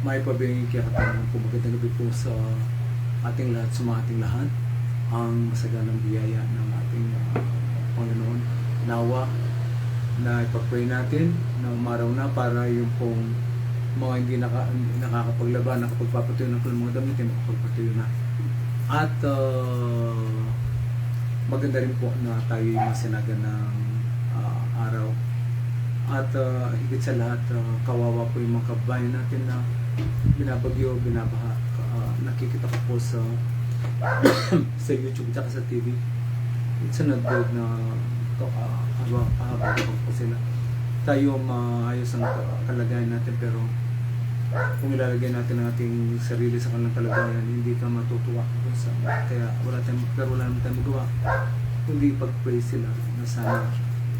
May pabingin kaya katanungan po, magandang gabi po sa ating lahat, ating lahat. Ang masaganang biyaya ng ating Panginoon. Nawa na ipag-pray natin na umaraw na para yung pong mga hindi nakakapaglaban, nakapagpapatuyo ng kanilang mga damit, yung makapagpatuyo na. At maganda rin po na tayo yung masinaga ng araw. At higit sa lahat, kawawa po yung mga kabayan natin na binabagyo, binabaha. Nakikita ko po sa sa YouTube at sa TV. It's not good na habang po sila. Tayo maayos ang kalagayan natin, pero kung ilalagay natin ang ating sarili sa kanilang kalagayan, hindi ka matutuwa. Kaya wala naman tayong magawa kundi pag-pray sila na sana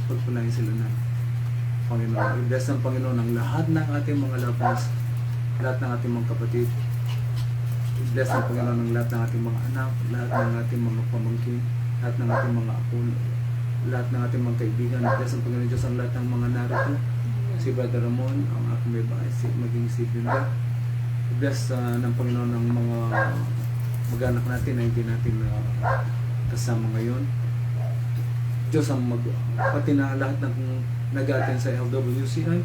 pagpalain sila na Panginoon. I-bless ng Panginoon ang lahat ng ating mga loved ones, lahat ng ating mga kapatid. I-bless ng Panginoon ang lahat ng ating mga anak, lahat ng ating mga pamangkin, lahat ng ating mga apo, lahat ng ating mga kaibigan. I-bless ng Panginoon Diyos ang lahat ng mga narito. Si Brother Ramon, ang aking may bahay, maging si Brenda. I-bless ng Panginoon ang mga mag-anak natin na hindi natin kasama ngayon. Diyos ang pati na lahat ng nag-attend sa LWCI,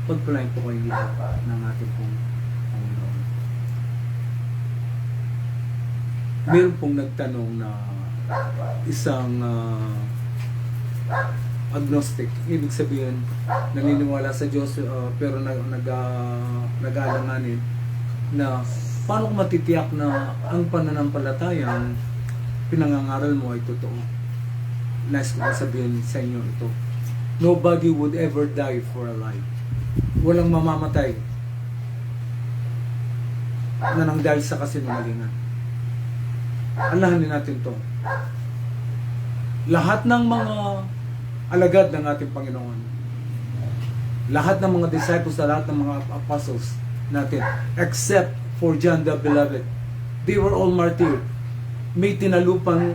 pagpalain po kayong lahat ng ating pong Panginoon. Meron pong nagtanong na isang agnostic, ibig sabihin naniniwala sa Diyos pero nag-aalanganin na paano ko matitiyak na ang pananampalatayang pinangangaral mo ay totoo. Nice ko sabihin sa inyo ito. Nobody would ever die for a lie. Walang mamamatay na nang dahil sa kasinungalingan. Alahanin natin to. Lahat ng mga alagad ng ating Panginoon, lahat ng mga disciples, lahat ng mga apostles natin, except for John the Beloved, they were all martyred. May tinalupan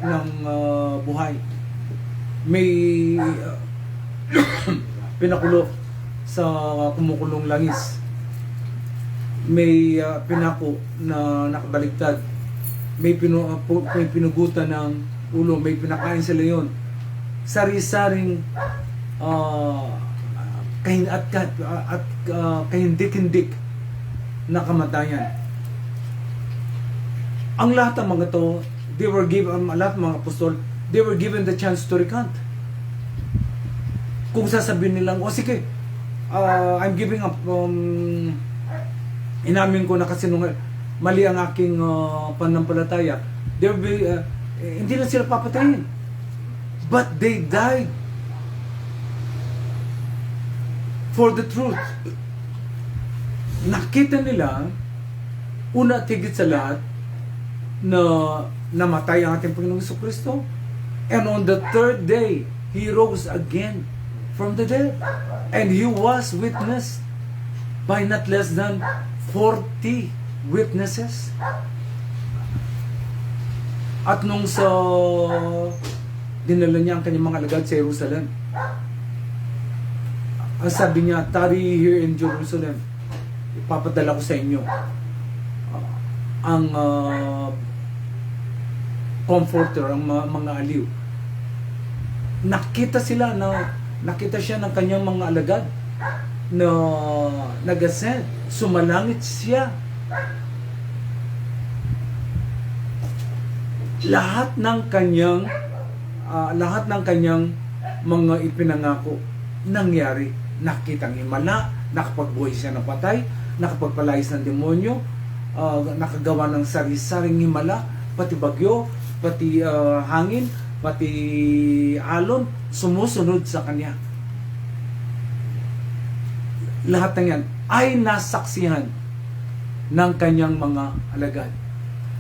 ng buhay. May pinakulo sa kumukulong langis. May pinako na nakabaligtad. May pinugutan ng ulo. May pinakain sa leon. Sari-saring kahindik-hindik na kamatayan. Ang lahat ng mga to, they were given, lahat ng mga apostol, they were given the chance to recant. Kung sasabihin nilang, sige, I'm giving up, inamin ko na kasi nung mali ang aking panampalataya, there will be, hindi na sila papatayin. But they died for the truth. Nakita nila, una at higit sa lahat, na namatay ang ating Panginoong Jesucristo. And on the third day, He rose again from the dead. And He was witnessed by not less than 40 witnesses. At nung sa dinala niya ang kanyang mga alagad sa Jerusalem, ang sabi niya, tarry here in Jerusalem, ipapadala ko sa inyo ang comforter, ang mga aliw. Nakita siya ng kanyang mga alagad na nag-ascend, sumalangit siya. Lahat ng kanyang mga ipinangako nangyari. Nakitang himala, nakapagbuhay siya ng patay, nakapagpalayas ng demonyo, nakagawa ng sari-saring himala, pati bagyo, pati hangin, pati alon, sumusunod sa kanya. Lahat ng yan ay nasaksihan ng kanyang mga alagad.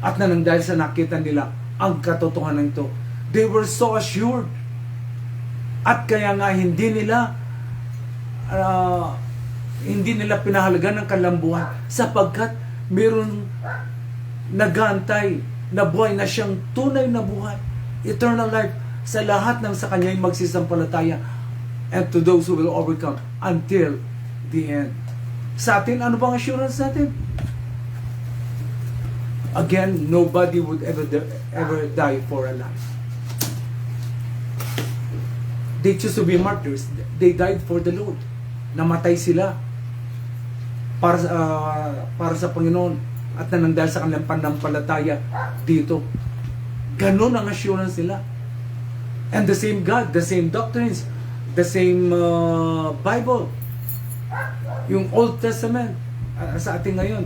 At na nang dahil sa nakita nila ang katotohanan ito, they were so assured. At kaya nga hindi nila pinahalagan ng kalambuhan sapagkat meron nagantay na buhay na siyang tunay na buhay, eternal life sa lahat ng sa kanya ay magsisampalataya, and to those who will overcome until the end. Sa atin, ano bang assurance natin? Again, nobody would ever die for a life. They choose to be martyrs. They died for the Lord. Namatay sila para sa Panginoon at nanandal sa kanilang panampalataya dito. Ganon ang assurance nila. And the same God, the same doctrines, the same Bible. Yung Old Testament sa atin ngayon,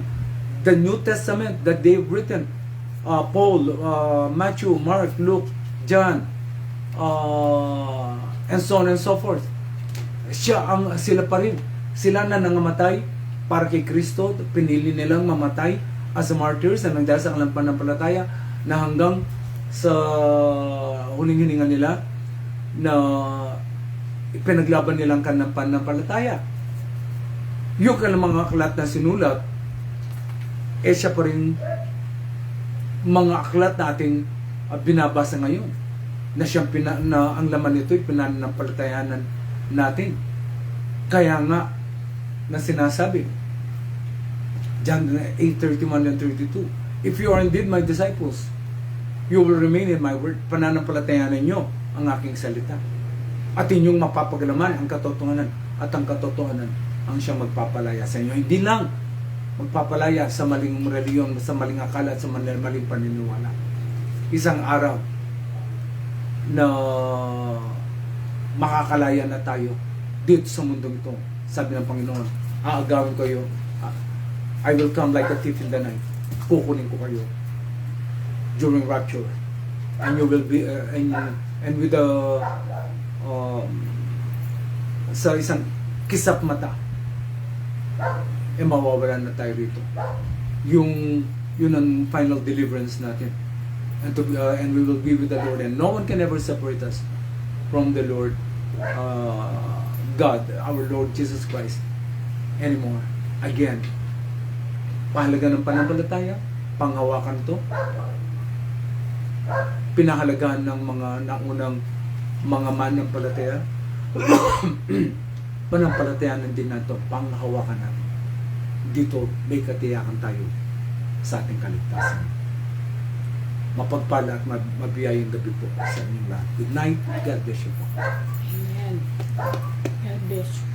the New Testament that they've written, Paul, Matthew, Mark, Luke, John, and so on and so forth. Sila pa rin. Sila na nangamatay para kay Kristo. Pinili nilang mamatay as martyrs na nagdahil sa kanilang panampalataya na hanggang sa huling hininga nila na ipinaglaban nilang kanilang panampalataya. Yung kanilang mga aklat na sinulat, siya pa rin mga aklat na ating binabasa ngayon na siyang na ang laman nito ay pinanampalatayanan natin. Kaya nga na sinasabi John 8:31 and 32, if you are indeed my disciples, you will remain in my word. Pananampalatayanan nyo ang aking salita at inyong mapapagalaman ang katotohanan, at ang katotohanan ang siyang magpapalaya sa inyo. Hindi lang magpapalaya sa maling reliyon, sa maling akala at sa maling paniniwala. Isang araw na makakalaya na tayo dito sa mundong ito. Sabi ng Panginoon, aagawin ko kayo. I will come like a thief in the night. Kukunin ko kayo during rapture. And you will be, and with the, sa isang kisap mata, mawawalan na tayo rito. Yun ang final deliverance natin. And we will be with the Lord, and no one can ever separate us from the Lord God, our Lord Jesus Christ anymore. Again, pahalaga ng pananampalataya, panghawakan to, pinahalagaan ng mga naunang mga mananampalataya, panampalatayanan din nato, panghawakan natin. Dito may katiyakan tayo sa ating kaligtasan. Mapagpala at mabiyayang gabi po sa inyong lahat. Good night. God bless you po. Amen. God bless you.